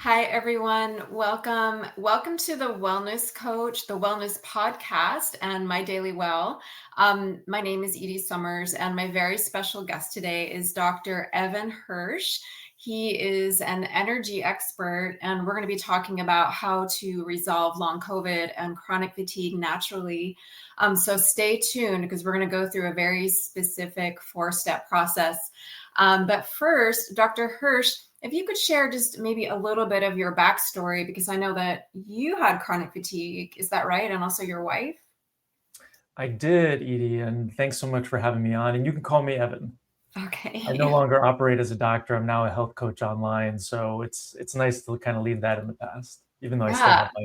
Hi, everyone. Welcome to the Wellness Coach, the Wellness Podcast, and My Daily Well. My name is Edie Summers, and my very special guest today is Dr. Evan Hirsch. He is an energy expert, and we're going to be talking about how to resolve long COVID and chronic fatigue naturally. So stay tuned because we're going to go through a very specific 4-step process. But first, Dr. Hirsch, if you could share just maybe a little bit of your backstory, because I know that you had chronic fatigue. Is that right? And also your wife? I did, Edie, and thanks so much for having me on. And you can call me Evan. Okay. I no longer operate as a doctor. I'm now a health coach online. So it's nice to kind of leave that in the past, even though I still Yeah. have my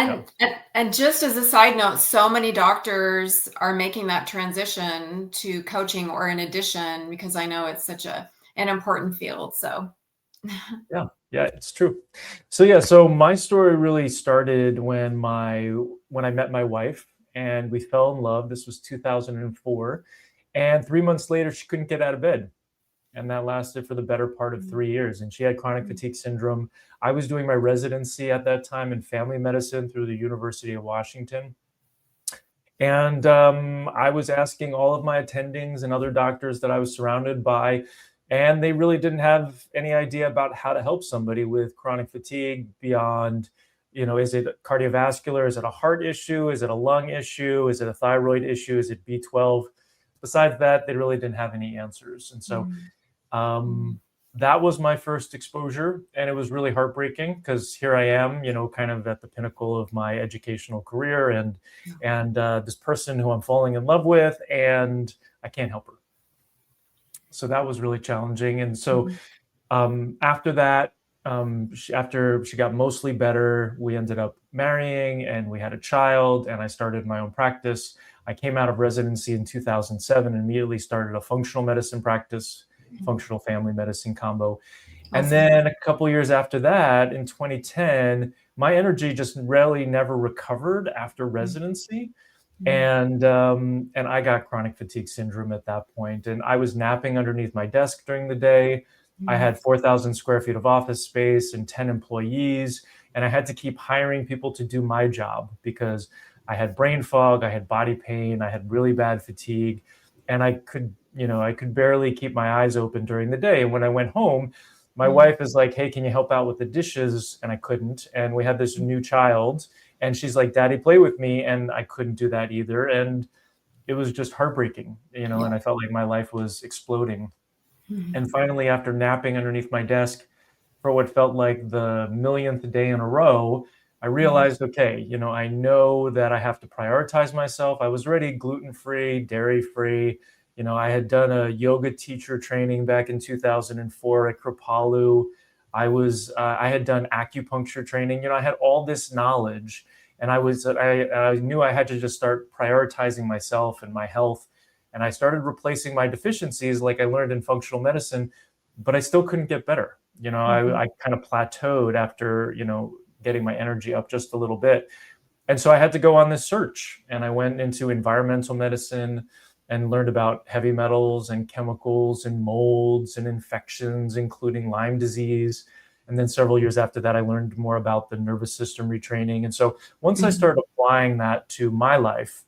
MD. Yeah. And just as a side note, so many doctors are making that transition to coaching or in addition, because I know it's such an important field. So Yeah, it's true. So my story really started when I met my wife and we fell in love. This was 2004. And 3 months later, she couldn't get out of bed. And that lasted for the better part of 3 years. And she had chronic fatigue syndrome. I was doing my residency at that time in family medicine through the University of Washington. And I was asking all of my attendings and other doctors that I was surrounded by, and they really didn't have any idea about how to help somebody with chronic fatigue beyond, is it cardiovascular? Is it a heart issue? Is it a lung issue? Is it a thyroid issue? Is it B12? Besides that, they really didn't have any answers. And so that was my first exposure, and it was really heartbreaking because here I am, kind of at the pinnacle of my educational career, and this person who I'm falling in love with, and I can't help her. So that was really challenging. And so after that, after she got mostly better, we ended up marrying, and we had a child, and I started my own practice. I came out of residency in 2007 and immediately started a functional medicine practice, functional family medicine combo. And then a couple of years after that, in 2010, my energy just really never recovered after residency. And I got chronic fatigue syndrome at that point. And I was napping underneath my desk during the day. I had 4,000 square feet of office space and 10 employees. And I had to keep hiring people to do my job because I had brain fog, I had body pain, I had really bad fatigue. And I could barely keep my eyes open during the day. And when I went home, my wife is like, "Hey, can you help out with the dishes?" And I couldn't. And we had this new child, and she's like, "Daddy, play with me." And I couldn't do that either. And it was just heartbreaking, and I felt like my life was exploding. And finally, after napping underneath my desk for what felt like the millionth day in a row, I realized, okay, I know that I have to prioritize myself. I was already gluten-free, dairy-free. I had done a yoga teacher training back in 2004 at Kripalu. I had done acupuncture training. I had all this knowledge, and I knew I had to just start prioritizing myself and my health. And I started replacing my deficiencies like I learned in functional medicine, but I still couldn't get better. I kind of plateaued after, getting my energy up just a little bit. And so I had to go on this search, and I went into environmental medicine and learned about heavy metals and chemicals and molds and infections, including Lyme disease. And then several years after that, I learned more about the nervous system retraining. And so once I started applying that to my life,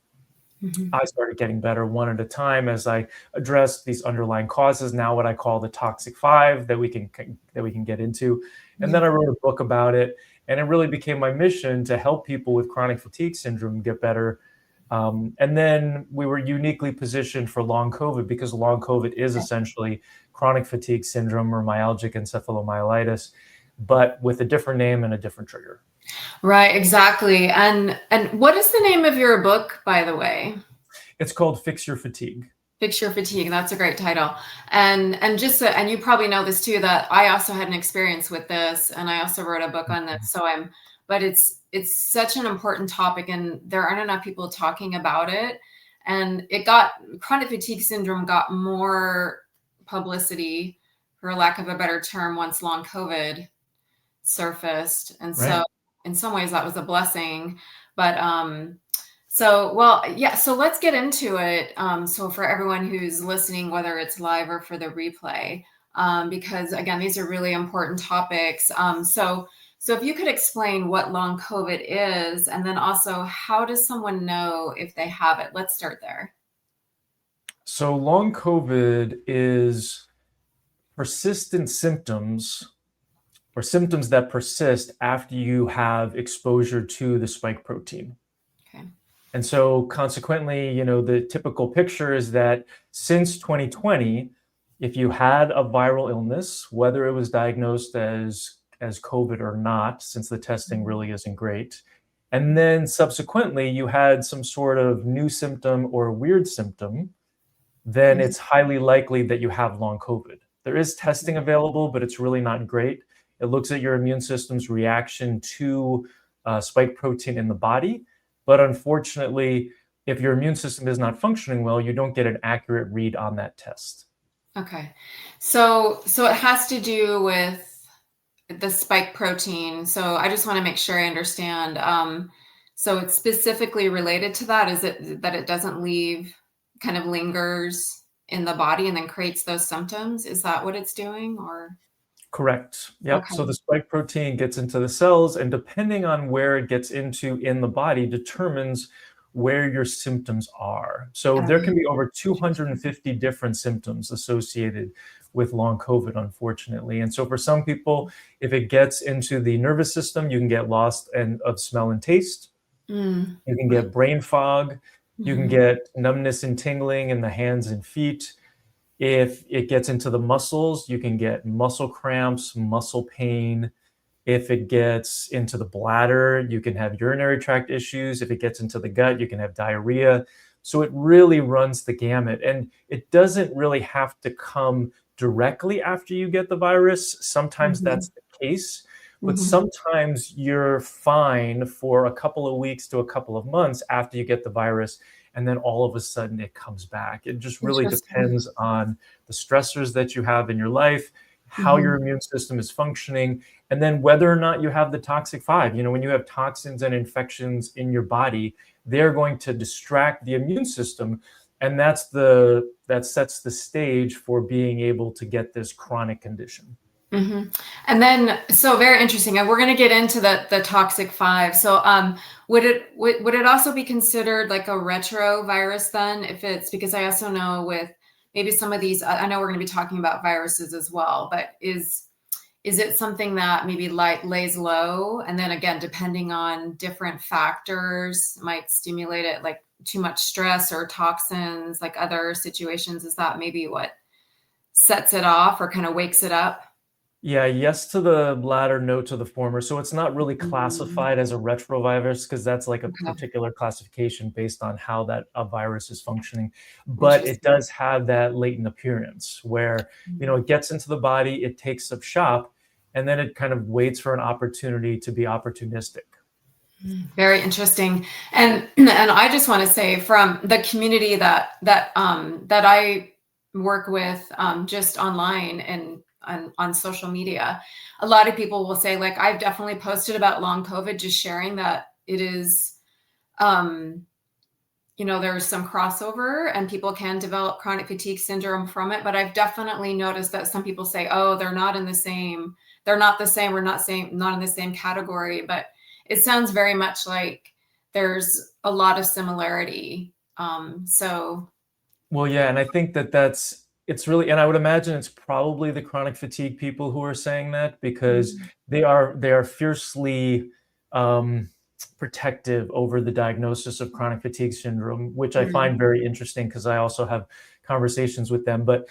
I started getting better one at a time as I addressed these underlying causes, now what I call the toxic 5 that we can get into. And then I wrote a book about it, and it really became my mission to help people with chronic fatigue syndrome get better. And then we were uniquely positioned for long COVID because long COVID is essentially chronic fatigue syndrome or myalgic encephalomyelitis, but with a different name and a different trigger. Right, exactly. And what is the name of your book, by the way? It's called Fix Your Fatigue. Fix Your Fatigue. That's a great title. And you probably know this too, that I also had an experience with this, and I also wrote a book on this. But it's such an important topic, and there aren't enough people talking about it. And chronic fatigue syndrome got more publicity, for lack of a better term, once long COVID surfaced. And so in some ways that was a blessing, but so let's get into it. So for everyone who's listening, whether it's live or for the replay, because again, these are really important topics. So if you could explain what long COVID is, and then also how does someone know if they have it? Let's start there. So long COVID is persistent symptoms or symptoms that persist after you have exposure to the spike protein. Okay. And so consequently, the typical picture is that since 2020, if you had a viral illness, whether it was diagnosed as COVID or not, since the testing really isn't great, and then subsequently you had some sort of new symptom or weird symptom, then it's highly likely that you have long COVID. There is testing available, but it's really not great. It looks at your immune system's reaction to spike protein in the body. But unfortunately, if your immune system is not functioning well, you don't get an accurate read on that test. Okay. So it has to do with the spike protein. So I just want to make sure I understand. So it's specifically related to that. Is it that it doesn't leave, kind of lingers in the body and then creates those symptoms? Is that what it's doing, or? Correct. Yep. Okay. So the spike protein gets into the cells, and depending on where it gets into in the body determines where your symptoms are. So there can be over 250 different symptoms associated with long COVID, unfortunately. And so for some people, if it gets into the nervous system, you can get lost of smell and taste. You can get brain fog. You can get numbness and tingling in the hands and feet. If it gets into the muscles, you can get muscle cramps, muscle pain. If it gets into the bladder, you can have urinary tract issues. If it gets into the gut, you can have diarrhea. So it really runs the gamut. And it doesn't really have to come directly after you get the virus. Sometimes that's the case. But sometimes you're fine for a couple of weeks to a couple of months after you get the virus, and then all of a sudden it comes back. It just really depends on the stressors that you have in your life, how your immune system is functioning, and then whether or not you have the toxic 5. When you have toxins and infections in your body, they're going to distract the immune system, and that sets the stage for being able to get this chronic condition. And then, so very interesting. And we're going to get into the toxic 5. So, would it also be considered like a retrovirus then? If it's, because I also know with maybe some of these, I know we're going to be talking about viruses as well, but is it something that maybe lays low, and then again, depending on different factors, might stimulate it, like too much stress or toxins, like other situations? Is that maybe what sets it off or kind of wakes it up? Yeah, yes to the latter, no to the former. So it's not really classified as a retrovirus because that's like a particular classification based on how a virus is functioning. But it does have that latent appearance where, it gets into the body, it takes up shop, and then it kind of waits for an opportunity to be opportunistic. Very interesting. And I just want to say, from the community that I work with, just online and on social media, a lot of people will say, like, I've definitely posted about long COVID, just sharing that it is, there's some crossover and people can develop chronic fatigue syndrome from it. But I've definitely noticed that some people say, oh, they're not the same, we're not in the same category. But it sounds very much like there's a lot of similarity. Well, yeah, and I think it's really, and I would imagine it's probably the chronic fatigue people who are saying that, because they are fiercely protective over the diagnosis of chronic fatigue syndrome, which I find very interesting because I also have conversations with them. But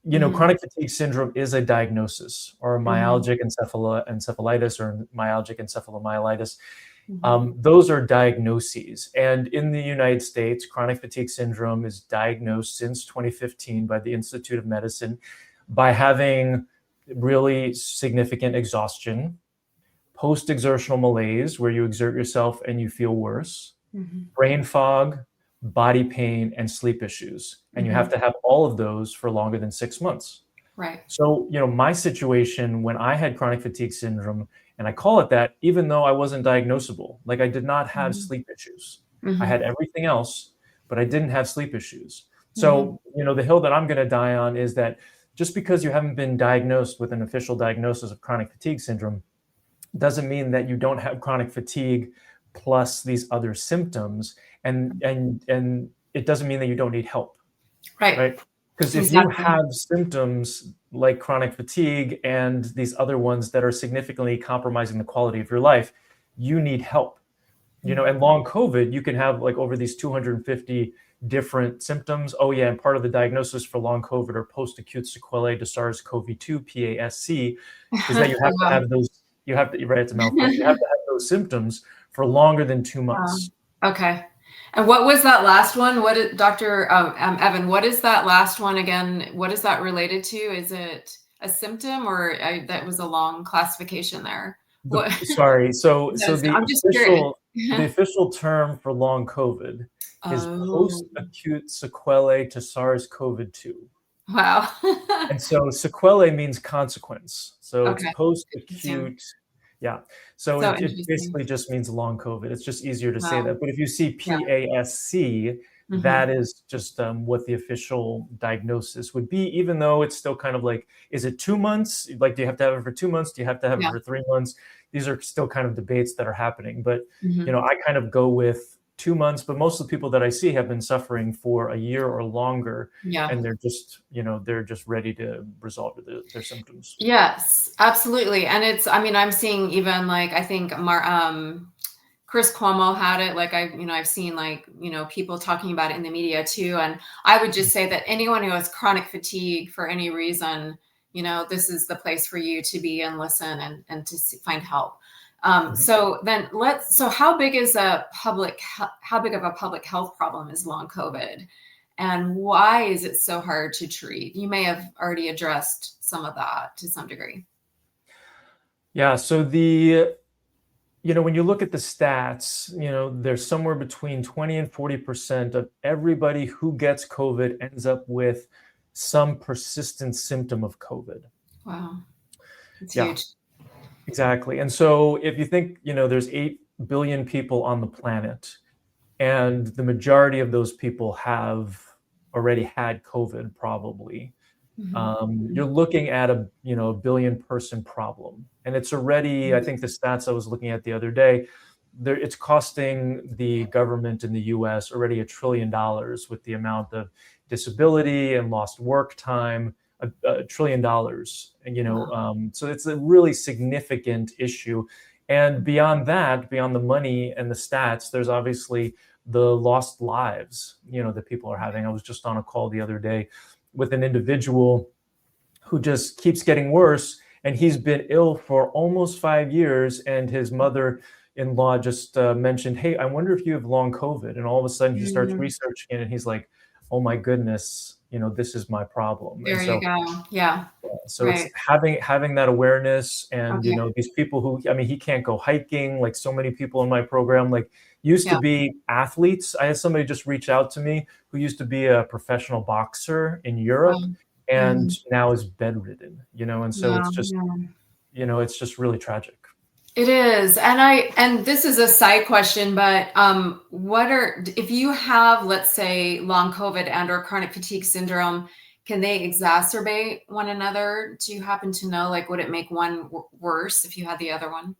chronic fatigue syndrome is a diagnosis, or myalgic encephalitis or myalgic encephalomyelitis. Those are diagnoses. And in the United States, chronic fatigue syndrome is diagnosed since 2015 by the Institute of Medicine by having really significant exhaustion, post-exertional malaise, where you exert yourself and you feel worse, brain fog, body pain, and sleep issues. And you have to have all of those for longer than 6 months. Right. So, my situation when I had chronic fatigue syndrome, and I call it that, even though I wasn't diagnosable, like I did not have sleep issues. I had everything else, but I didn't have sleep issues. So, the hill that I'm going to die on is that, just because you haven't been diagnosed with an official diagnosis of chronic fatigue syndrome doesn't mean that you don't have chronic fatigue plus these other symptoms, and it doesn't mean that you don't need help, Right. right? Because if you Exactly. have symptoms like chronic fatigue and these other ones that are significantly compromising the quality of your life, you need help. And long COVID, you can have like over these 250 different symptoms. Oh yeah, and part of the diagnosis for long COVID or post-acute sequelae to SARS-CoV-2, PASC, is that you have to Wow. have those, you have to, right, it's a mouthful, you have to have those symptoms for longer than 2 months. Okay. And what was that last one? What did Dr. Evan, what is that last one again? What is that related to? Is it a symptom, or that was a long classification there? What? Sorry, so Yes, the I'm just curious. official term for long COVID is Oh, post-acute sequelae to SARS-CoV-2. wow. And so sequelae means consequence. So it's Okay. Interesting. post-acute. Yeah. So So it interesting. basically just means long COVID. It's just easier to say Wow. that. But if you see Yeah. PASC, Hmm. that is just what the official diagnosis would be, even though it's still kind of like, is it 2 months? Like, do you have to have it for 2 months? Do you have to have it Yeah. for 3 months? These are still kind of debates that are happening. But, Hmm. I kind of go with 2 months, but most of the people that I see have been suffering for a year or longer, Yeah. and they're just ready to resolve their symptoms. Yes, absolutely. And I mean, I'm seeing even like, I think Chris Cuomo had it. Like I've seen like, people talking about it in the media too. And I would just say that anyone who has chronic fatigue for any reason, this is the place for you to be and listen and to find help. Mhm. So how big is how big of a public health problem is long COVID? And why is it so hard to treat? You may have already addressed some of that to some degree. Yeah, so when you look at the stats, there's somewhere between 20 and 40% of everybody who gets COVID ends up with some persistent symptom of COVID. Wow, it's Yeah, huge. exactly. And so if you think, there's 8 billion people on the planet, and the majority of those people have already had COVID, probably. Mhm. You're looking at a billion person problem, and it's already, I think the stats I was looking at the other day, it's costing the government in the US already $1 trillion with the amount of disability and lost work time, $1 trillion. And, Wow. so it's a really significant issue. And beyond that, beyond the money and the stats, there's obviously the lost lives, that people are having. I was just on a call the other day with an individual who just keeps getting worse, and he's been ill for almost 5 years, and his mother-in-law just mentioned, hey, I wonder if you have long COVID. And all of a sudden he starts Mm, researching it, and he's like, oh my goodness, this is my problem. And there you so go. Yeah. it's Right. having that awareness. And Okay. these people who, I mean, he can't go hiking like so many people in my program, like, used to Yeah. be athletes. I had somebody just reach out to me who used to be a professional boxer in Wow. Europe and Mhm. now is bedridden, and so Yeah. Yeah. it's just really tragic. It is. And this is a side question, but if you have, let's say, long COVID and or chronic fatigue syndrome, can they exacerbate one another? Do you happen to know, like, would it make one worse if you had the other one?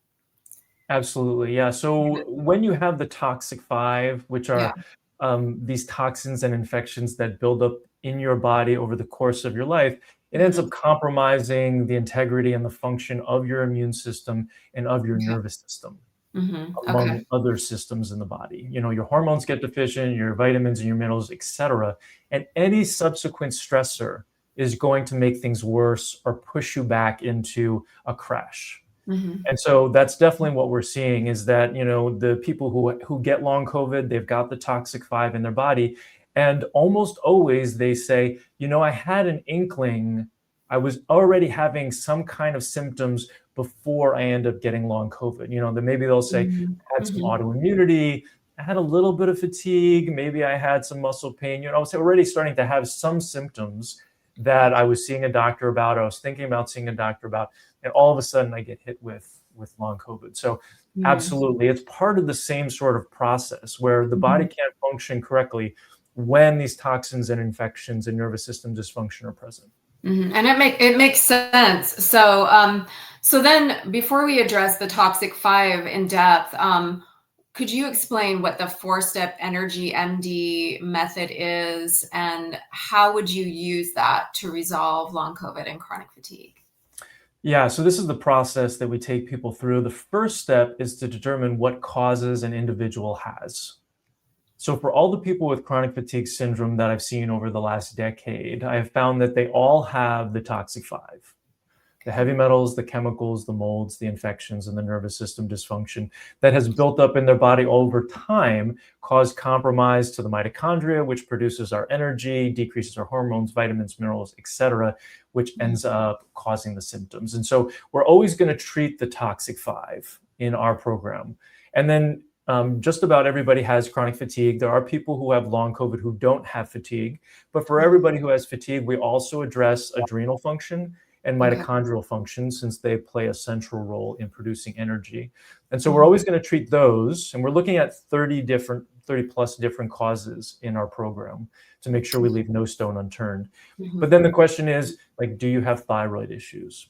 Absolutely, yeah. So when you have the toxic five, which Yeah. are these toxins and infections that build up in your body over the course of your life, it ends Hmm. up compromising the integrity and the function of your immune system and of your Okay. nervous system, Okay. among other systems in the body. Your hormones get deficient, your vitamins and your minerals, etc. And any subsequent stressor is going to make things worse or push you back into a crash. Hmm. And so that's definitely what we're seeing, is that, the people who get long COVID, they've got the toxic five in their body. And almost always they say, I had an inkling, I was already having some kind of symptoms before I end up getting long COVID. Then maybe they'll say, Hmm. I had some Hmm. autoimmunity, I had a little bit of fatigue, maybe I had some muscle pain. I was already starting to have some symptoms that I was seeing a doctor about, or I was thinking about seeing a doctor about, and all of a sudden I get hit with long COVID. So Hmm. absolutely, it's part of the same sort of process where the body Hmm. can't function correctly when these toxins and infections and nervous system dysfunction are present. And it makes sense. So then before we address the toxic 5 in depth, could you explain what the 4-step energy MD method is, and how would you use that to resolve long COVID and chronic fatigue? Yeah, so this is the process that we take people through. The first step is to determine what causes an individual has. So for all the people with chronic fatigue syndrome that I've seen over the last decade, I have found that they all have the toxic 5. The heavy metals, the chemicals, the molds, the infections, and the nervous system dysfunction that has built up in their body over time cause compromise to the mitochondria, which produces our energy, decreases our hormones, vitamins, minerals, etc., which ends up causing the symptoms. And so we're always going to treat the toxic 5 in our program. And then just about everybody has chronic fatigue. There are people who have long COVID who don't have fatigue. But for everybody who has fatigue, we also address adrenal function and mitochondrial function, since they play a central role in producing energy. And so we're always going to treat those. And we're looking at 30 plus different causes in our program to make sure we leave no stone unturned. But then the question is, like, do you have thyroid issues?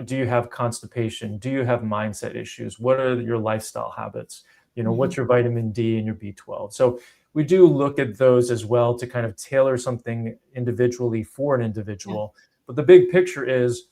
Do you have constipation? Do you have mindset issues? What are your lifestyle habits? What's your vitamin D and your B12? So we do look at those as well to kind of tailor something individually for an individual. But the big picture is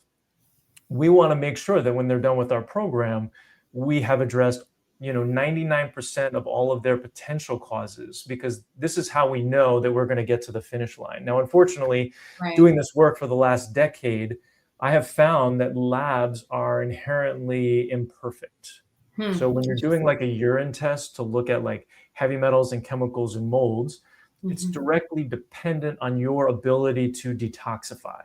we want to make sure that when they're done with our program, we have addressed 99% of all of their potential causes, because this is how we know that we're going to get to the finish line. Now, unfortunately, doing this work for the last decade, I have found that labs are inherently imperfect. So when you're doing like a urine test to look at like heavy metals and chemicals and molds, it's directly dependent on your ability to detoxify.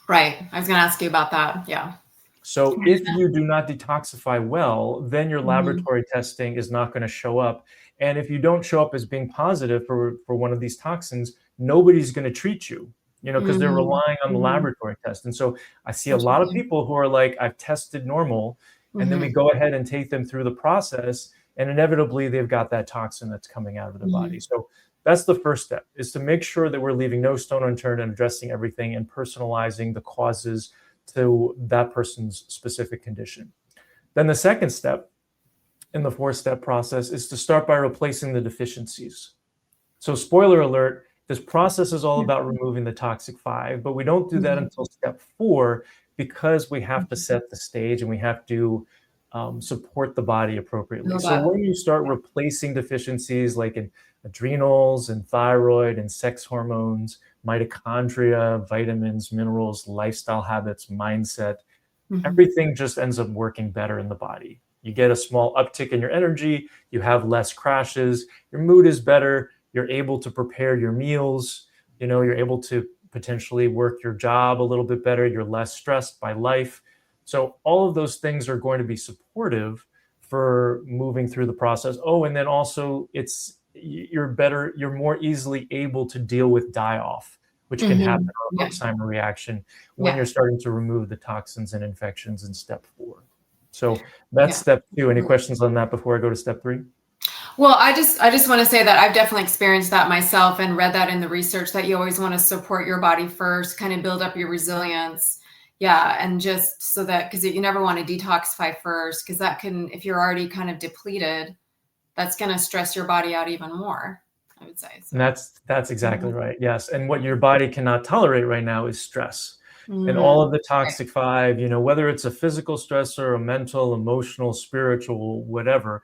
Right. I was going to ask you about that. Yeah. So if you do not detoxify well, then your laboratory testing is not going to show up. And if you don't show up as being positive for one of these toxins, nobody's going to treat you, because they're relying on the laboratory test. And so I see a lot of people who are like, I've tested normal, and then we go ahead and take them through the process, and inevitably they've got that toxin that's coming out of their body. So that's the first step, is to make sure that we're leaving no stone unturned and addressing everything and personalizing the causes to that person's specific condition. Then the second step in the 4-step process is to start by replacing the deficiencies. So spoiler alert, this process is all about removing the toxic 5, but we don't do that until step 4, because we have to set the stage and we have to support the body appropriately. So when you start replacing deficiencies like in adrenals and thyroid and sex hormones, mitochondria, vitamins, minerals, lifestyle habits, mindset, everything just ends up working better in the body. You get a small uptick in your energy, you have less crashes, your mood is better, you're able to prepare your meals, you're able to potentially work your job a little bit better, you're less stressed by life. So all of those things are going to be supportive for moving through the process. Oh, and then also you're more easily able to deal with die-off, which can happen, or Alzheimer's reaction, when you're starting to remove the toxins and infections in step 4. So that's step 2. Any questions on that before I go to step 3? Well, I just want to say that I've definitely experienced that myself and read that in the research, that you always want to support your body first, kind of build up your resilience. Yeah. And just so that, because you never want to detoxify first, because that can, if you're already kind of depleted, that's going to stress your body out even more, I would say. So. And that's exactly right. Yes. And what your body cannot tolerate right now is stress. And all of the toxic 5, whether it's a physical stressor, a mental, emotional, spiritual, whatever,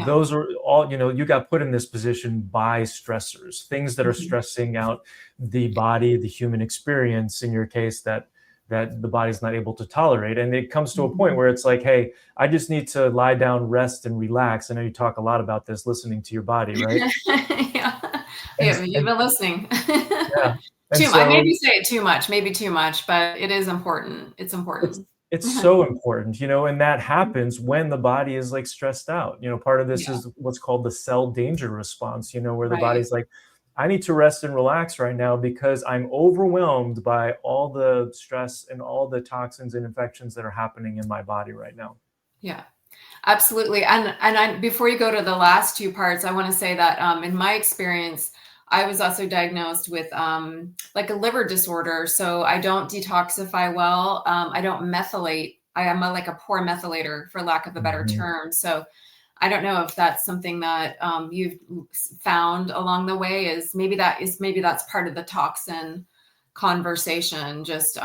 those are all, you got put in this position by stressors, things that are stressing out the body, the human experience, in your case, that the body's not able to tolerate. And it comes to a point where it's like, hey, I just need to lie down, rest, and relax. I know you talk a lot about this, listening to your body, right? You've been listening. I maybe say it too much, but it is important. It's important. It's so important, and that happens when the body is like stressed out. Part of this is what's called the cell danger response, where the body's like, I need to rest and relax right now because I'm overwhelmed by all the stress and all the toxins and infections that are happening in my body right now. Yeah, absolutely. And before you go to the last 2 parts, I want to say that in my experience, I was also diagnosed with like a liver disorder. So I don't detoxify well. I don't methylate. I am like a poor methylator, for lack of a better Mhm. term. So I don't know if that's something that you've found along the way. Maybe that's part of the toxin conversation. Just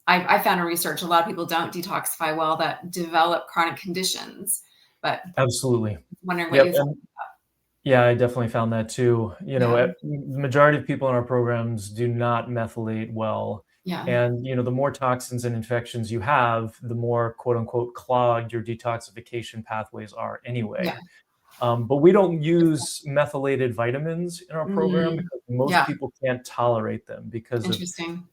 I found in research a lot of people don't detoxify well that develop chronic conditions. But Absolutely. wondering what Yep. you. And yeah, I definitely found that too. Yeah, The majority of people in our programs do not methylate well. yeah, And, the more toxins and infections you have, the more quote unquote clogged your detoxification pathways are yeah. anyway. But we don't use methylated vitamins in our program Mm, because most yeah, people can't tolerate them interesting.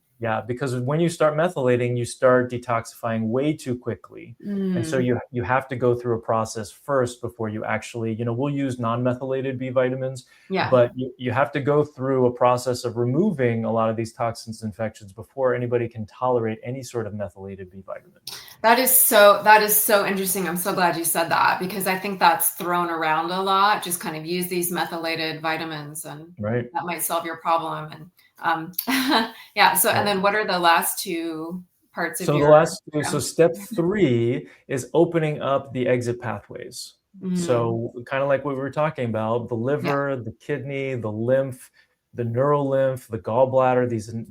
because when you start methylating, you start detoxifying way too quickly. And so Mm, you have to go through a process first before you actually, we'll use non-methylated B vitamins, yeah. but you have to go through a process of removing a lot of these toxins and infections before anybody can tolerate any sort of methylated B vitamin. That is so interesting. I'm so glad you said that because I think that's thrown around a lot. Just kind of use these methylated vitamins and Right. that might solve your problem. And yeah. So and Right. then what are the last two parts of So the your last two, so program? step 3 is opening up the exit pathways. Mm, So kind of like what we were talking about, the yeah. liver, the kidney, the lymph, the neurolymph, the gallbladder,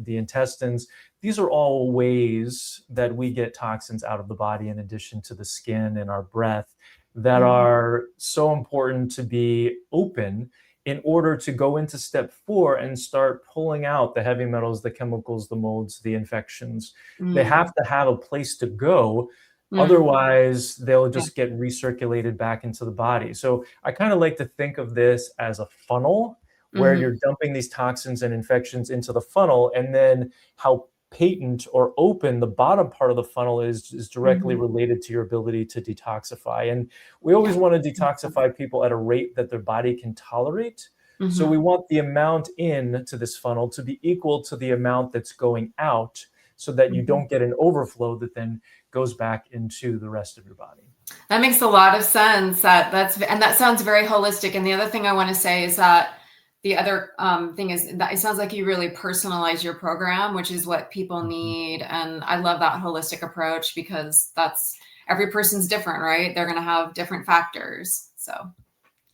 the intestines, these are all ways that we get toxins out of the body in addition to the skin and our breath that Mhm. are so important to be open in order to go into step 4 and start pulling out the heavy metals, the chemicals, the molds, the infections. They Mm, have to have a place to go. mm, Otherwise, they'll yeah. just get recirculated back into the body. So I kind of like to think of this as a funnel where Mhm. you're dumping these toxins and infections into the funnel, and then how patent or open the bottom part of the funnel is directly Mhm. related to your ability to detoxify. And we Yeah. always want to detoxify people at a rate that their body can tolerate. So we Mhm. want the amount in to this funnel to be equal to the amount that's going out so that you Mhm. don't get an overflow that then goes back into the rest of your body. That makes a lot of sense. And that sounds very holistic. And the other thing I want to say is that the other thing is that it sounds like you really personalize your program, which is what people Mhm. need. And I love that holistic approach because that's every person's different, right? They're going to have different factors. So,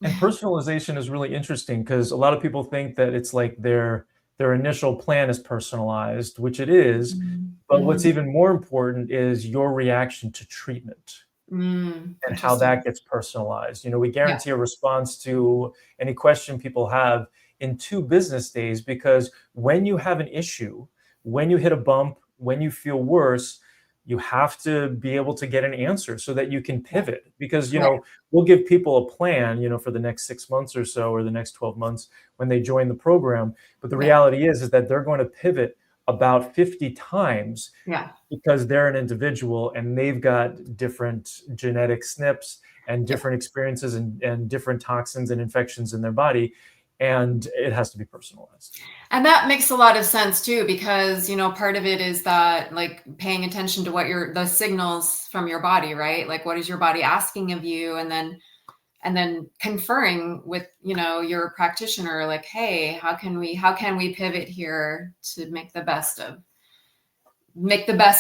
And personalization is really interesting because a lot of people think that it's like their initial plan is personalized, which it is. But what's mhm. even more important is your reaction to treatment and how Interesting. that gets personalized. We Yeah. guarantee a response to any question people have in 2 business days because when you have an issue, when you hit a bump, when you feel worse, you have to be able to get an answer so that you can Yeah. pivot because Right. we'll give people a plan for the next 6 months or so or the next 12 months when they join the program, but the Yeah. reality is that they're going to pivot about 50 times Yeah. because they're an individual and they've got different genetic SNPs and Yeah. different experiences and different toxins and infections in their body. And it has to be personalized. And that makes a lot of sense too, because, part of it is that like paying attention to the signals from your body, right? Like what is your body asking of you? And then conferring with, your practitioner, like, hey, how can we pivot here to make the best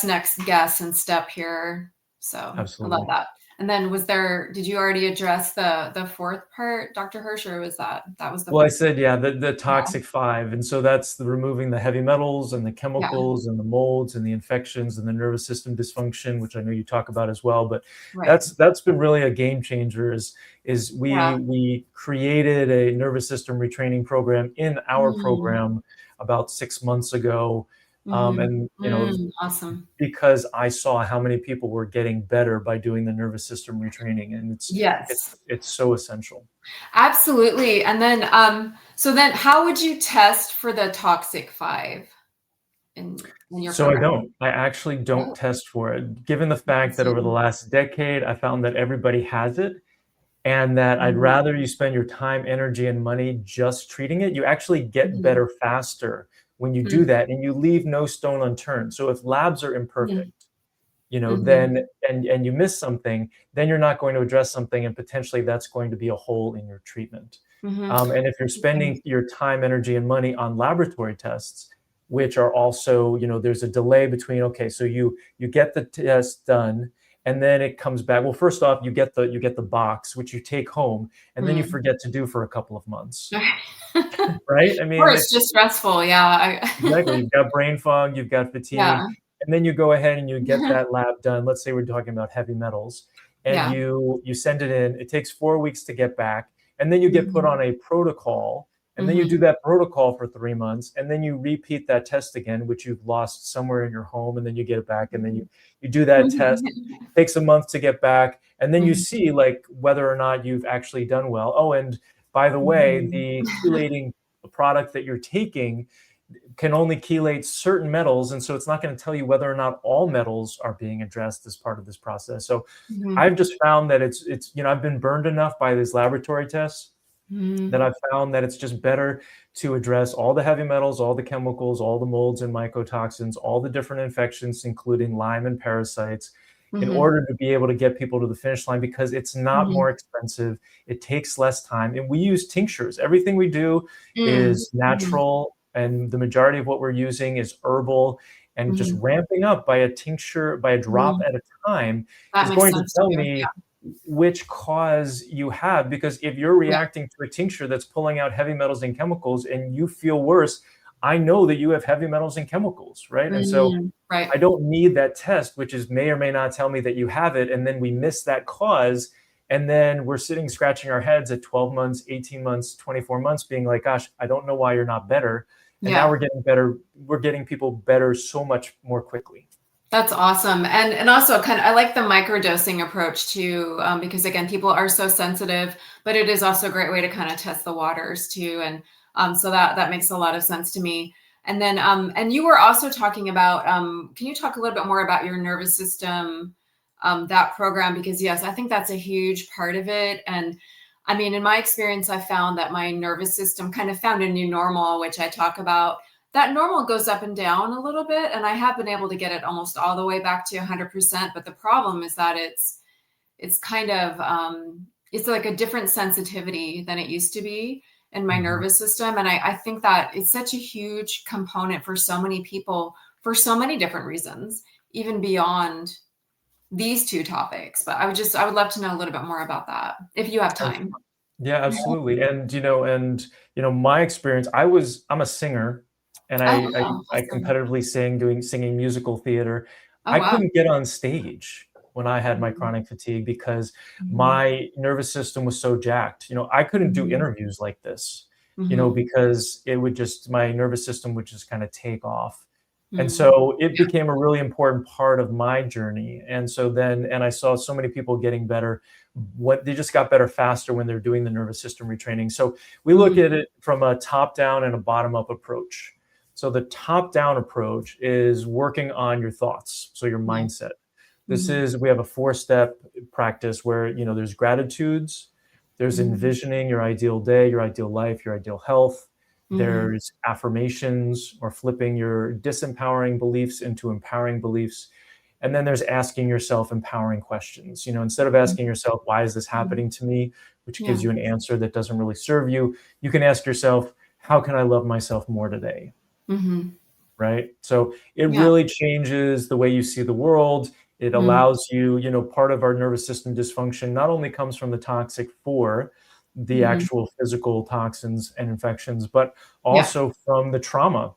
next guess and step here. So I love Absolutely. that. And then did you already address the fourth part, Dr. Hirsch, or that was the Well, I fourth? said, yeah, the Yeah. toxic 5. And so that's removing the heavy metals and the Yeah. chemicals and the molds and the infections and the nervous system dysfunction, which I know you talk about as well. But Right. that's been really a game changer is Yeah. we created a nervous system retraining program in our Mm. program about 6 months ago. Mhm. And, Awesome. because I saw how many people were getting better by doing the nervous system retraining. And Yes. it's so essential. Absolutely. And then so then how would you test for the toxic 5 in your So I program? don't. I actually don't Oh, test for it. Given the fact that over the interesting. last decade, I found that everybody has it and that I'd Mhm. rather you spend your time, energy, and money just treating it. You actually get Mhm. better faster when you do Mhm. that and you leave no stone unturned. So if labs are Mhm. imperfect, Mhm. then and you miss something, then you're not going to address something, and potentially that's going to be a hole in your treatment. Mhm. And if you're spending your time, energy, and money on laboratory tests, which are also, there's a delay between, okay, so you get the test done, and then it comes back. Well, first off, you get the box, which you take home, and then you Mm. forget to do for a couple of months, Of right? I mean, course, just stressful, yeah, exactly. You've got brain fog, you've got fatigue, yeah, and then you go ahead and you get that lab done. Let's say we're talking about heavy metals, and yeah. you send it in. It takes 4 weeks to get back, and then you get put Mhm. on a protocol, and then you do Mhm. that protocol for 3 months, and then you repeat that test again, which you've lost somewhere in your home, and then you get it back, and then you do that test. Takes a month to get back, and then you Mhm. see like whether or not you've actually done well. Oh, and by the way, Mhm. the chelating product that you're taking can only chelate certain metals, and so it's not going to tell you whether or not all metals are being addressed as part of this process. So Mhm. I've just found that it's I've been burned enough by these laboratory tests that Mhm. I've found that it's just better to address all the heavy metals, all the chemicals, all the molds and mycotoxins, all the different infections, including Lyme and parasites, in Mhm. order to be able to get people to the finish line, because it's not Mhm. more expensive. It takes less time. And we use tinctures. Everything we do Mm. is Mhm. natural, and the majority of what we're using is herbal. And just Mhm. ramping up by a tincture, by a drop Mhm. at a time, That is makes going to sense to tell you, me yeah. which cause you have. Because if you're Yeah. reacting to a tincture that's pulling out heavy metals and chemicals and you feel worse, I know that you have heavy metals and chemicals, right? And so Right. I don't need that test, which is may or may not tell me that you have it, and then we miss that cause, and then we're sitting scratching our heads at 12 months, 18 months, 24 months, being like, gosh, I don't know why you're not better. And now Yeah. we're getting better. We're getting people better so much more quickly. That's awesome. And also kind of I like the microdosing approach too, because again, people are so sensitive, but it is also a great way to kind of test the waters too. And so that makes a lot of sense to me. And then and you were also talking about can you talk a little bit more about your nervous system, that program? Because yes, I think that's a huge part of it. And I mean, in my experience, I found that my nervous system kind of found a new normal, which I talk about. That normal goes up and down a little bit, and I have been able to get it almost all the way back to 100%. But the problem is that it's kind of it's like a different sensitivity than it used to be in my Mhm. nervous system, and I think that it's such a huge component for so many people for so many different reasons, even beyond these two topics. But I would love to know a little bit more about that if you have time. Yeah, absolutely. My experience, I'm a singer, and Oh, I, wow, I awesome. competitively singing musical theater. Oh, I wow. couldn't get on stage when I had my Mhm, chronic fatigue because mhm, my nervous system was so jacked. I couldn't do mhm, interviews like this, mhm, because my nervous system would just kind of take off. And mhm, so it became a really important part of my journey. And I saw so many people getting better. What they just got better faster when they're doing the nervous system retraining. So we look mhm. at it from a top down and a bottom up approach. So the top down approach is working on your thoughts, so your Yeah. mindset. Mhm, We have a 4-step practice where, there's gratitudes, there's mhm, envisioning your ideal day, your ideal life, your ideal health. mhm, There's affirmations, or flipping your disempowering beliefs into empowering beliefs. And then there's asking yourself empowering questions. Instead of mhm, asking yourself, why is this mhm. happening to me? Which Yeah. gives you an answer that doesn't really serve you. You can ask yourself, how can I love myself more today? Mhm. Right? So it Yeah. really changes the way you see the world. It Mm, allows you, part of our nervous system dysfunction not only comes from the toxic four, the mhm. actual physical toxins and infections, but Yeah. also from the trauma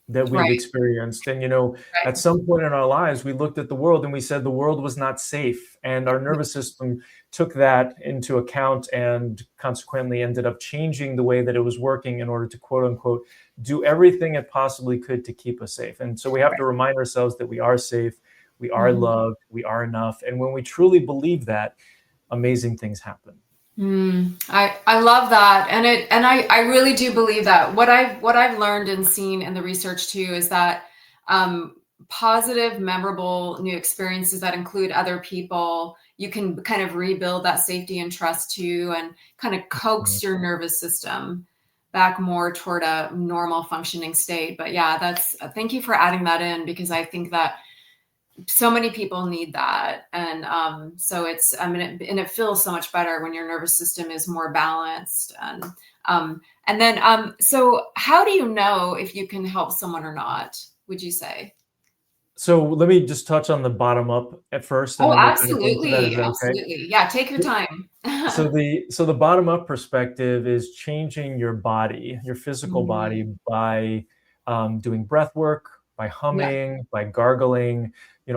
that we've Right, experienced. And, at right. some point in our lives, we looked at the world and we said the world was not safe. And our nervous system took that into account and consequently ended up changing the way that it was working in order to, quote unquote, do everything it possibly could to keep us safe. And so we have to remind ourselves that we are safe, we are Mhm. loved, we are enough. And when we truly believe that, amazing things happen. I love that, and I really do believe that. What I've learned and seen in the research too is that um, positive, memorable new experiences that include other people, you can kind of rebuild that safety and trust too, and kind of Mhm. coax your nervous system back more toward a normal functioning state. But yeah, that's thank you for adding that in because I think that so many people need that. And so it's, I mean, and it feels so much better when your nervous system is more balanced. And then, so how do you know if you can help someone or not, would you say? So let me just touch on the bottom up at first, and Oh, then we'll kind of go into that. Is absolutely. that okay? Absolutely. Yeah. Take your time. So the bottom up perspective is changing your body, your physical body, Mhm. by doing breath work, by Yeah. humming, by gargling,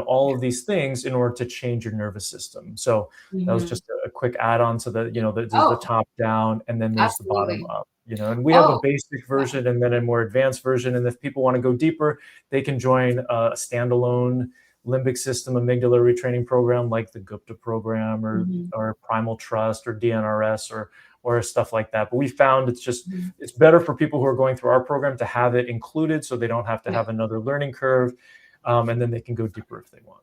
all of these things in order to change your nervous system. So that was Mhm. just a quick add-on to there's the Oh, top down, and then there's the bottom absolutely. up. And we have a Oh, basic yeah. version and then a more advanced version. And if people want to go deeper, they can join a standalone limbic system amygdala retraining program like the Gupta program, Mhm. or Primal Trust, or DNRS, or stuff like that. But we found Mhm. it's better for people who are going through our program to have it included, so they don't have to Yeah. have another learning curve, and then they can go deeper if they want.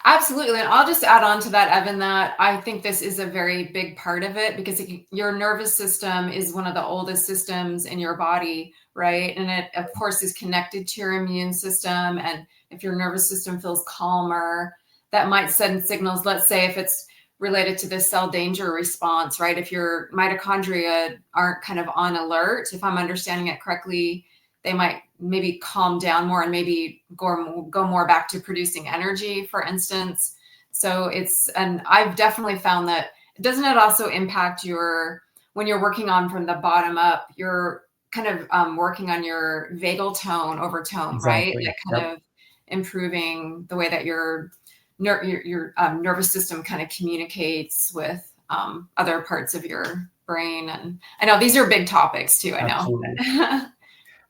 Absolutely. And I'll just add on to that, Evan, that I think this is a very big part of it because your nervous system is one of the oldest systems in your body, right? And it, of course, is connected to your immune system. And if your nervous system feels calmer, that might send signals. Let's say if it's related to the cell danger response, right? If your mitochondria aren't kind of on alert, if I'm understanding it correctly, they might maybe calm down more and maybe go more back to producing energy, for instance. So and I've definitely found that, doesn't it also impact when you're working on from the bottom up, you're kind of working on your vagal tone over tone, right? Exactly. That kind Yep. of improving the way that your nervous system kind of communicates with other parts of your brain. And I know these are big topics too, I know. Absolutely.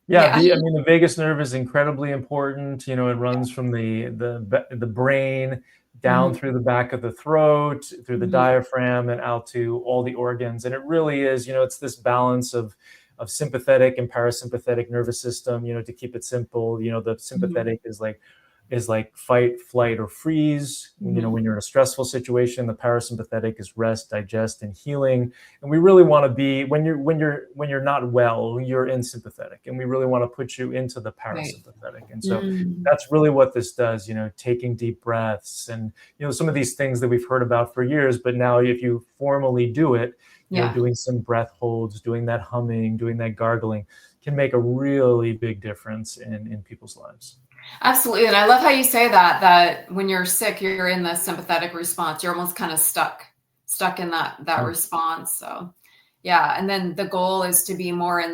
Yeah, Yeah. the vagus nerve is incredibly important. It runs from the brain down Mhm. through the back of the throat, through the Mhm. diaphragm, and out to all the organs. And it really is, it's this balance of sympathetic and parasympathetic nervous system. To keep it simple, the Mhm. sympathetic is like fight, flight, or freeze. Mhm. When you're in a stressful situation, the parasympathetic is rest, digest, and healing. And we really want to be, when you're not well, you're in sympathetic, and we really want to put you into the Right. parasympathetic. And so Mm. that's really what this does, taking deep breaths, and some of these things that we've heard about for years, but now if you formally do it, Yeah. doing some breath holds, doing that humming, doing that gargling, can make a really big difference in people's lives. Absolutely. And I love how you say that when you're sick, you're in the sympathetic response. You're almost kind of stuck in that Yeah. response. So yeah. And then the goal is to be more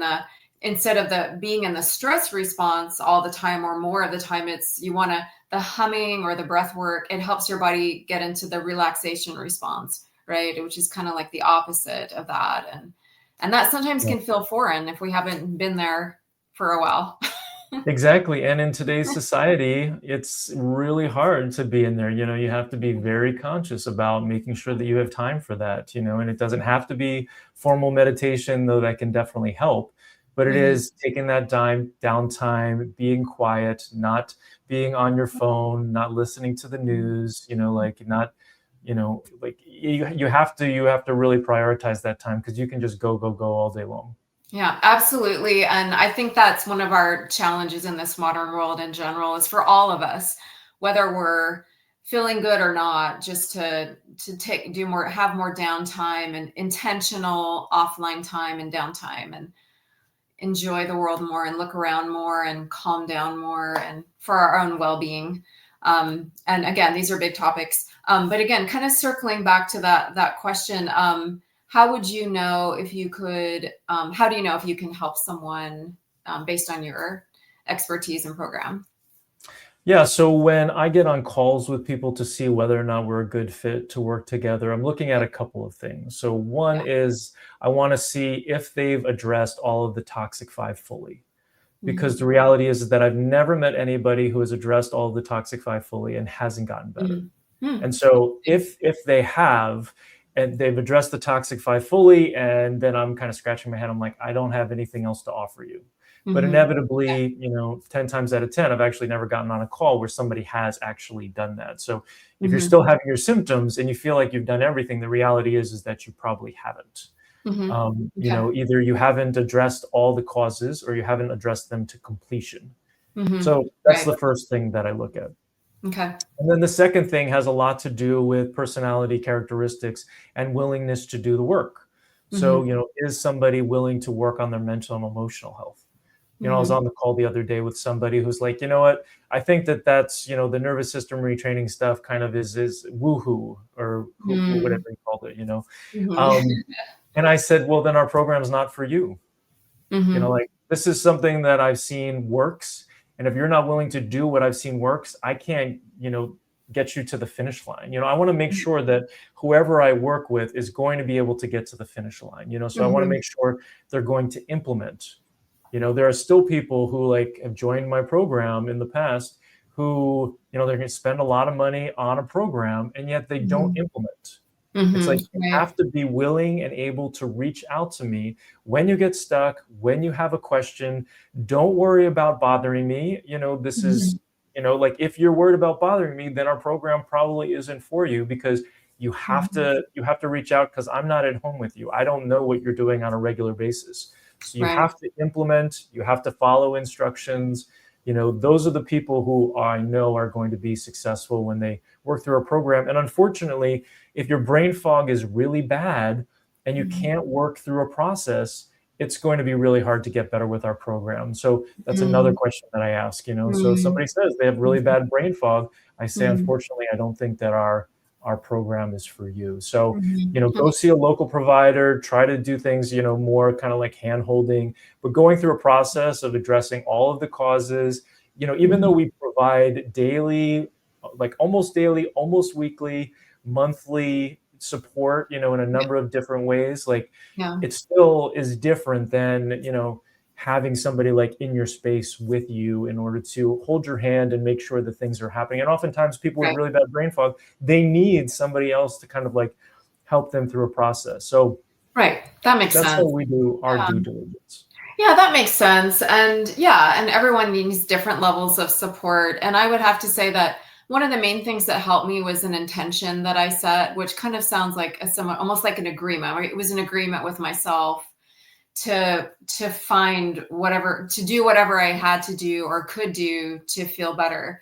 instead of being in the stress response all the time or more of the time, the humming or the breath work, it helps your body get into the relaxation response, right? Which is kind of like the opposite of that. And that sometimes Yeah. can feel foreign if we haven't been there for a while. Exactly. And in today's society, it's really hard to be in there. You have to be very conscious about making sure that you have time for that, and it doesn't have to be formal meditation, though that can definitely help. But it Mhm. is taking that downtime, being quiet, not being on your phone, not listening to the news, like not, like you have to really prioritize that time, because you can just go all day long. Yeah, absolutely. And I think that's one of our challenges in this modern world in general is for all of us, whether we're feeling good or not, just to have more downtime and intentional offline time and downtime and enjoy the world more and look around more and calm down more and for our own well-being. And again, these are big topics. But again, kind of circling back to that question, how would you know if you could, how do you know if you can help someone based on your expertise and program? Yeah, so when I get on calls with people to see whether or not we're a good fit to work together, I'm looking at Okay. a couple of things. So one Yeah. is I want to see if they've addressed all of the toxic five fully. Because Mhm. the reality is that I've never met anybody who has addressed all of the toxic five fully and hasn't gotten better. Mhm. Hmm. And so if they have, and they've addressed the toxic five fully, and then I'm kind of scratching my head, I'm like, I don't have anything else to offer you. But Mhm. Yeah. inevitably, 10 times out of 10, I've actually never gotten on a call where somebody has actually done that. So if you're Mhm. still having your symptoms and you feel like you've done everything, the reality is that you probably haven't. Mhm. Okay. Either you haven't addressed all the causes, or you haven't addressed them to completion. Mhm. So that's Right. the first thing that I look at. Okay. And then the second thing has a lot to do with personality characteristics and willingness to do the work. So, Mm-hmm. is somebody willing to work on their mental and emotional health? I was Mm-hmm. on the call the other day with somebody who's like, you know what, I think that's, the nervous system retraining stuff kind of is woohoo or whatever you called it. Mm-hmm. Um, and I said, well, then our program's not for you. Mm-hmm. Like this is something that I've seen works. And if you're not willing to do what I've seen works, I can't, get you to the finish line. I want to make sure that whoever I work with is going to be able to get to the finish line, so I want to Mm-hmm. make sure they're going to implement. There are still people who like have joined my program in the past who, they're going to spend a lot of money on a program and yet they don't implement. It's like you Right. have to be willing and able to reach out to me when you get stuck, when you have a question. Don't worry about bothering me. This Mm-hmm. is, like if you're worried about bothering me, then our program probably isn't for you because you have to reach out because I'm not at home with you. I don't know what you're doing on a regular basis. So you Right. have to implement, you have to follow instructions. Those are the people who I know are going to be successful when they work through a program. And unfortunately, if your brain fog is really bad and you Mm-hmm. can't work through a process, it's going to be really hard to get better with our program. So that's another Mm-hmm. question that I ask. So if somebody says they have really bad brain fog, I say, Mm-hmm. unfortunately, I don't think that our program is for you. So, Mm-hmm. go see a local provider, try to do things, more kind of like hand holding, but going through a process of addressing all of the causes, even though we provide daily, like almost daily, almost weekly, monthly support, in a number of different ways, like Yeah. it still is different than, having somebody like in your space with you in order to hold your hand and make sure that things are happening. And oftentimes people with Right. really bad brain fog, they need somebody else to kind of like help them through a process. So Right. That makes that's how sense. we do our Yeah. due diligence. Yeah, that makes sense. And yeah, and everyone needs different levels of support. And I would have to say that one of the main things that helped me was an intention that I set, which kind of sounds like a similar, almost like an agreement. Right? It was an agreement with myself to find whatever, to do whatever I had to do or could do to feel better.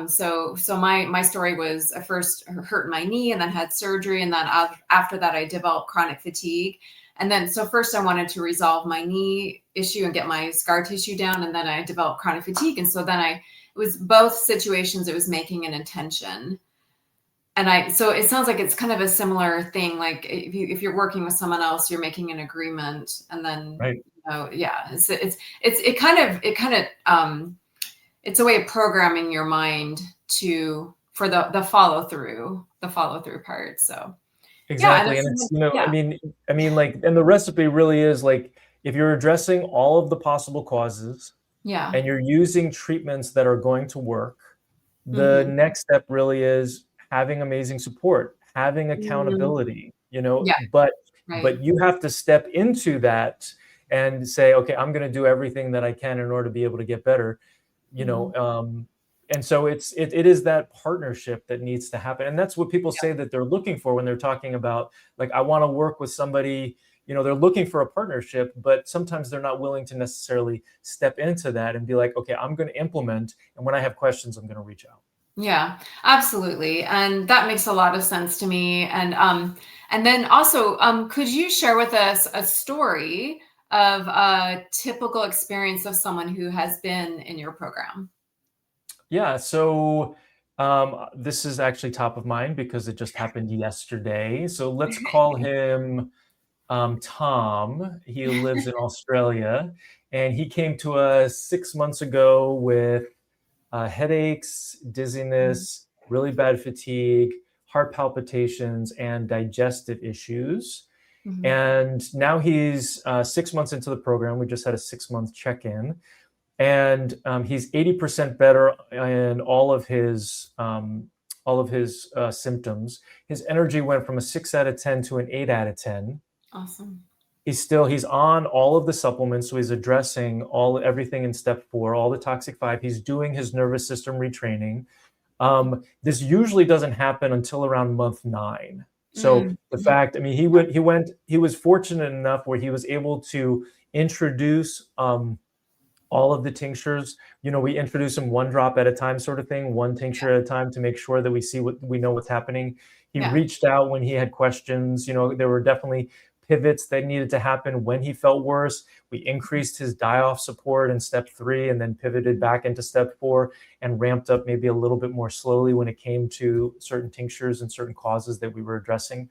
So my story was I first hurt my knee and then had surgery, and then after that I developed chronic fatigue. And then so first I wanted to resolve my knee issue and get my scar tissue down, and then I developed chronic fatigue. And so then it was both situations. It was making an intention. So it sounds like it's kind of a similar thing. Like if you're working with someone else, you're making an agreement, and then Right. yeah, it's a way of programming your mind for the follow through part. So yeah, and Exactly. And it's, yeah, like, and the recipe really is like, if you're addressing all of the possible causes yeah, and you're using treatments that are going to work, the hmm next step really is having amazing support, having hmm accountability, yeah, but right, you have to step into that and say, okay, I'm going to do everything that I can in order to be able to get better, you hmm know. And so it is that partnership that needs to happen. And that's what people say that they're looking for when they're talking about, like, I want to work with somebody. They're looking for a partnership, but sometimes they're not willing to necessarily step into that and be like, okay, I'm going to implement, and when I have questions, I'm going to reach out. yeah, absolutely, and that makes a lot of sense to me. And then also, could you share with us a story of a typical experience of someone who has been in your program? Yeah, so this is actually top of mind because it just happened yesterday. So let's call him Tom. He lives in Australia, and he came to us 6 months ago with headaches, dizziness, really bad fatigue, heart palpitations, and digestive issues. Mhm. And now he's 6 months into the program. We just had a 6 month check in, and he's 80% better in all of his symptoms. His energy went from a 6 out of 10 to an 8 out of 10. Awesome. He's on all of the supplements, so he's addressing everything in step 4, all the toxic 5. He's doing his nervous system retraining. This usually doesn't happen until around month 9. So Mm, the fact, I mean, he was fortunate enough where he was able to introduce all all of the tinctures. We introduce them 1 drop at a time sort of thing, 1 tincture at a time, to make sure that we know what's happening. He reached out when he had questions. There were definitely pivots that needed to happen when he felt worse. We increased his die-off support in step 3 and then pivoted back into step 4 and ramped up maybe a little bit more slowly when it came to certain tinctures and certain causes that we were addressing.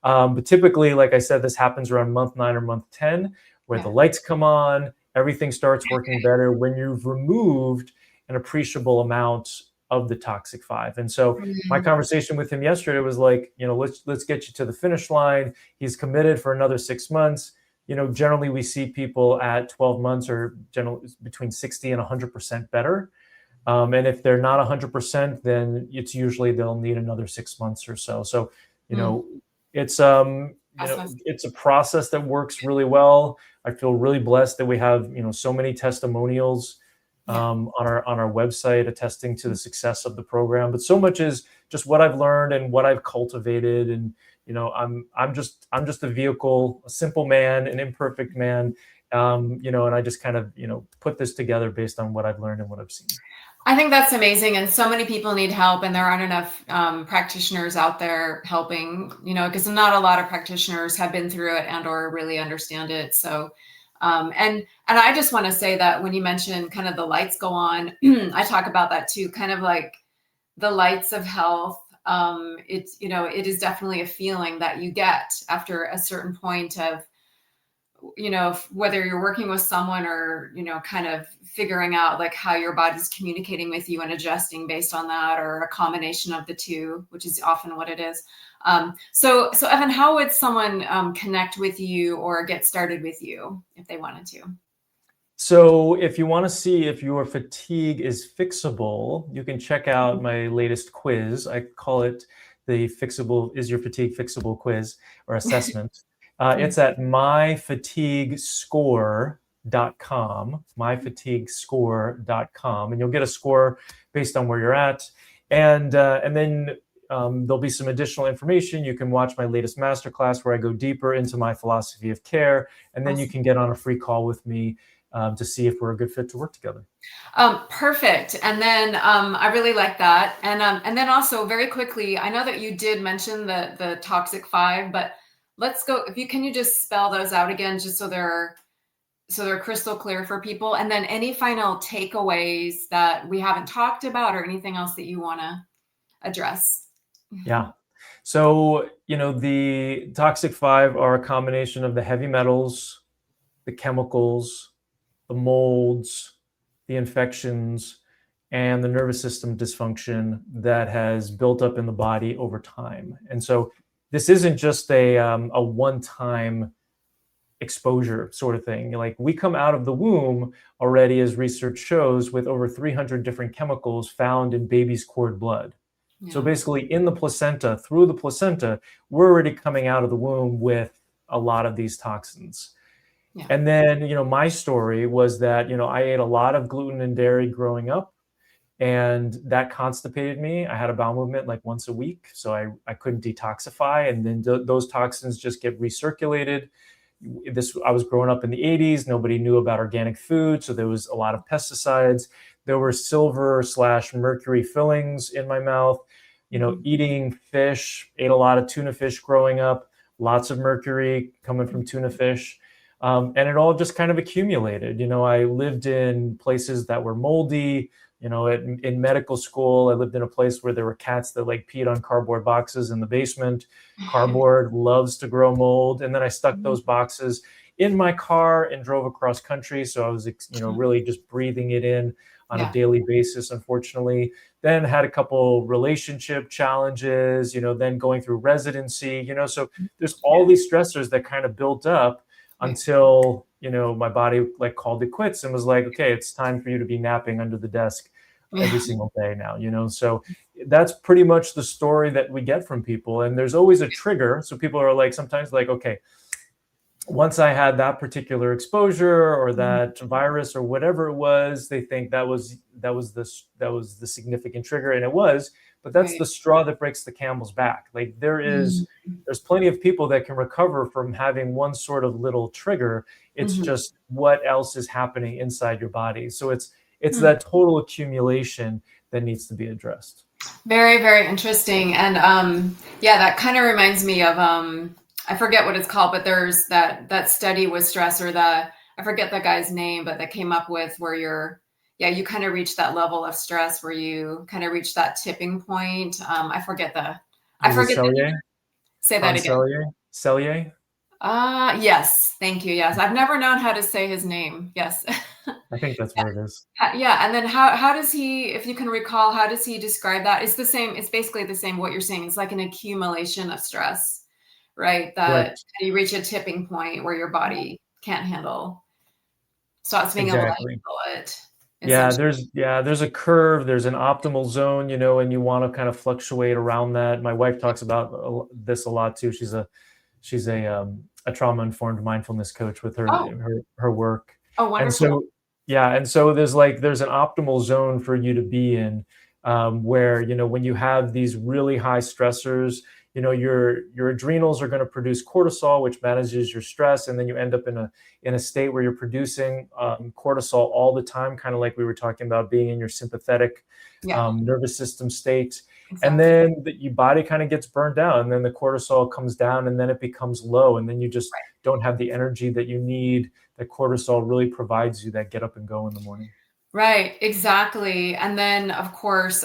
But typically, like I said, this happens around month 9 or month 10, where the lights come on, everything starts working better when you've removed an appreciable amount of the toxic 5. And so my conversation with him yesterday was like, let's get you to the finish line. He's committed for another 6 months. Generally we see people at 12 months are generally between 60 and 100% better. And if they're not 100%, then it's usually they'll need another 6 months or so. So, it's it's a process that works really well. I feel really blessed that we have, so many testimonials on our website attesting to the success of the program. But so much is just what I've learned and what I've cultivated. And, I'm just a vehicle, a simple man, an imperfect man. And I just kind of, put this together based on what I've learned and what I've seen. I think that's amazing. And so many people need help, and there aren't enough practitioners out there helping, because not a lot of practitioners have been through it and or really understand it. So, and I just want to say that when you mention kind of the lights go on, I talk about that too, kind of like the lights of health. It's, it is definitely a feeling that you get after a certain point of, whether you're working with someone or, kind of figuring out like how your body's communicating with you and adjusting based on that, or a combination of the two, which is often what it is. So Evan, how would someone connect with you or get started with you if they wanted to? So if you want to see if your fatigue is fixable, you can check out my latest quiz. I call it the Is Your Fatigue Fixable quiz or assessment. It's at myfatiguescore.com, and you'll get a score based on where you're at. And then there'll be some additional information. You can watch my latest masterclass where I go deeper into my philosophy of care. And then you can get on a free call with me to see if we're a good fit to work together. Perfect. And then I really like that. And then also very quickly, I know that you did mention the toxic 5, but let's go. Can you just spell those out again, just so they're crystal clear for people? And then any final takeaways that we haven't talked about, or anything else that you want to address? Yeah. So, the toxic 5 are a combination of the heavy metals, the chemicals, the molds, the infections, and the nervous system dysfunction that has built up in the body over time. And so this isn't just a one-time exposure sort of thing. Like, we come out of the womb already, as research shows, with over 300 different chemicals found in baby's cord blood. Yeah. So basically in the placenta, through the placenta, we're already coming out of the womb with a lot of these toxins. Yeah. And then, my story was that, I ate a lot of gluten and dairy growing up, and that constipated me. I had a bowel movement like once a week, so I couldn't detoxify. And then those toxins just get recirculated. I was growing up in the 80s. Nobody knew about organic food, so there was a lot of pesticides. There were silver/mercury fillings in my mouth. Eating fish, ate a lot of tuna fish growing up, lots of mercury coming from tuna fish. And it all just kind of accumulated. I lived in places that were moldy. In medical school, I lived in a place where there were cats that peed on cardboard boxes in the basement. Cardboard loves to grow mold. And then I stuck those boxes in my car and drove across country. So I was, really just breathing it in on a daily basis, unfortunately. Then had a couple relationship challenges, then going through residency, so there's all these stressors that kind of built up until, my body called it quits and was like, okay, it's time for you to be napping under the desk every single day now, so that's pretty much the story that we get from people. And there's always a trigger. So people are sometimes okay, once I had that particular exposure or that virus or whatever it was, they think that was the significant trigger, and it was. but that's Right. the straw that breaks the camel's back. Like Mm-hmm. there's plenty of people that can recover from having one sort of little trigger. It's Mm-hmm. just what else is happening inside your body. So it's that total accumulation that needs to be addressed. Very, very interesting. And yeah, that kind of reminds me of I forget what it's called, but there's that study with stress, or I forget the guy's name, but that came up with where you kind of reach that level of stress where you kind of reach that tipping point. I Was it forget the name. Cellier? Say that Hans again. Cellier? Cellier? Yes, thank you. Yes, I've never known how to say his name. Yes. I think that's what it is. Yeah, and then how does he, if you can recall, how does he describe that? It's the same, it's basically the same what you're saying. It's like an accumulation of stress, right? That Correct. you reach a tipping point where your body can't stops being able to Exactly. handle it, Yeah, essentially. there's a curve, there's an optimal zone, and you want to kind of fluctuate around that. My wife talks about this a lot too. She's a trauma-informed mindfulness coach with Oh, her work. oh, And wonderful. so yeah, and so there's an optimal zone for you to be in, where when you have these really high stressors, your adrenals are going to produce cortisol, which manages your stress, and then you end up in a state where you're producing cortisol all the time, kind of like we were talking about being in your sympathetic Yeah, nervous system state. And exactly. then your body kind of gets burned down, and then the cortisol comes down, and then it becomes low, and then you just don't have the energy that you need, that cortisol really provides you, that get up and go in the morning. Right, exactly. And then, of course,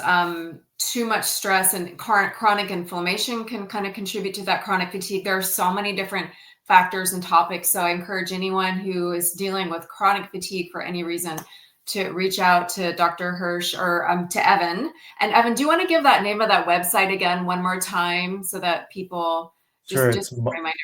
too much stress and chronic inflammation can kind of contribute to that chronic fatigue. There are so many different factors and topics. So I encourage anyone who is dealing with chronic fatigue for any reason to reach out to Dr. Hirsch or to Evan. And Evan, do you want to give that name of that website again one more time so that people Sure, just a reminder?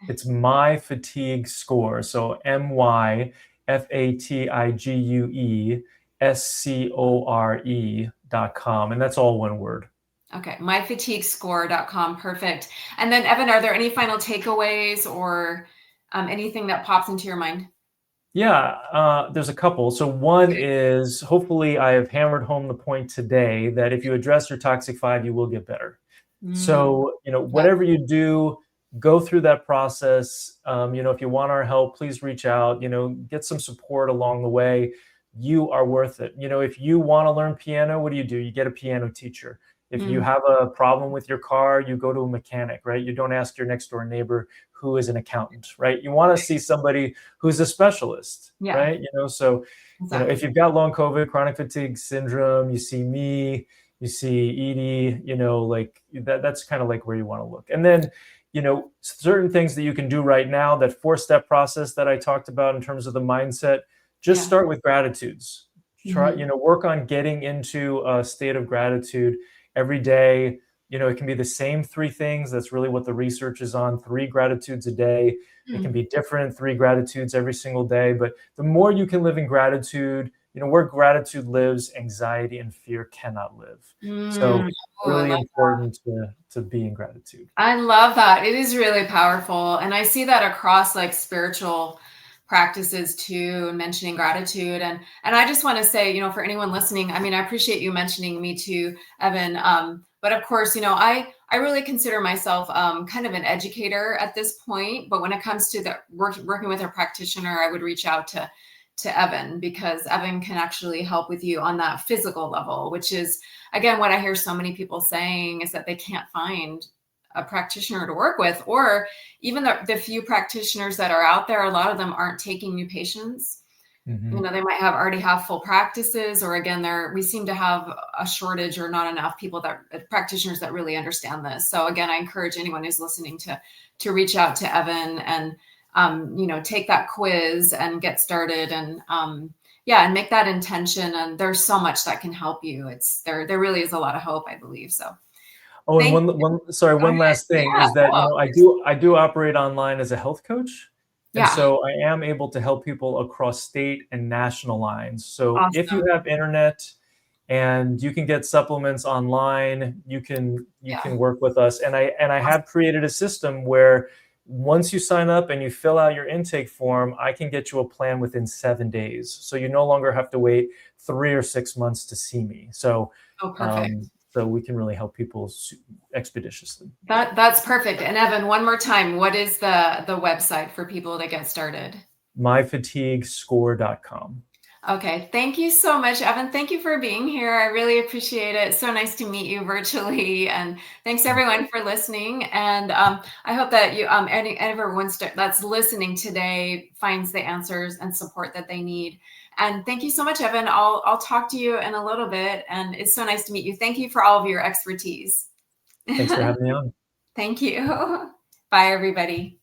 it's My Fatigue Score. So MyFatigueScore.com, and that's all one word. Okay, myfatiguescore.com. Perfect. And then, Evan, are there any final takeaways or anything that pops into your mind? Yeah, there's a couple. So one is, hopefully I have hammered home the point today that if you address your toxic five, you will get better. Mm, So, yeah, whatever you do, go through that process. If you want our help, please reach out, get some support along the way. You are worth it. If you want to learn piano, what do? You get a piano teacher. If you mm, have a problem with your car, you go to a mechanic, right? You don't ask your next door neighbor who is an accountant, right? You want to see somebody who's a specialist, yeah, right? So, exactly. if you've got long COVID, chronic fatigue syndrome, you see me, you see Edie, like that's kind of like where you want to look. And then, certain things that you can do right now, that 4-step process that I talked about in terms of the mindset, just Yeah. start with gratitudes. Try, Mhm. work on getting into a state of gratitude every day. It can be the same 3 things. That's really what the research is on: 3 gratitudes a day. It can Mm, be different 3 gratitudes every single day. But the more you can live in gratitude, where gratitude lives, anxiety and fear cannot live. So mm. Oh, I really love important to be in gratitude. I love that. It is really powerful. And I see that across like spiritual practices too, and mentioning gratitude. And I just want to say, for anyone listening, I mean, I appreciate you mentioning me too, Evan. But of course, I really consider myself kind of an educator at this point. But when it comes to the working with a practitioner, I would reach out to Evan, because Evan can actually help with you on that physical level, which is, again, what I hear so many people saying is that they can't find a practitioner to work with, or even the few practitioners that are out there, a lot of them aren't taking new patients. Mhm. They might already have full practices, or again, we seem to have a shortage or not enough practitioners that really understand this. So again, I encourage anyone who's listening to reach out to Evan and take that quiz and get started, and yeah, and make that intention. And there's so much that can help you. There really is a lot of hope, I believe. So Oh, and thank go one ahead. last thing Yeah, is that, no, of course. I do operate online as a health coach. And Yeah, so I am able to help people across state and national lines. So if you awesome. have internet and you can get supplements online, you can Yeah, work with us. And I have awesome. created a system where once you sign up and you fill out your intake form, I can get you a plan within 7 days. So you no longer have to wait 3 or 6 months to see me. So Oh, perfect. So we can really help people expeditiously. That's perfect. And Evan, one more time, what is the website for people to get started? myfatiguescore.com. Okay. Thank you so much, Evan. Thank you for being here. I really appreciate it. So nice to meet you virtually. And thanks everyone for listening. And I hope that everyone that's listening today finds the answers and support that they need. And thank you so much, Evan. I'll talk to you in a little bit. And it's so nice to meet you. Thank you for all of your expertise. Thanks for having me on. Thank you. Bye, everybody.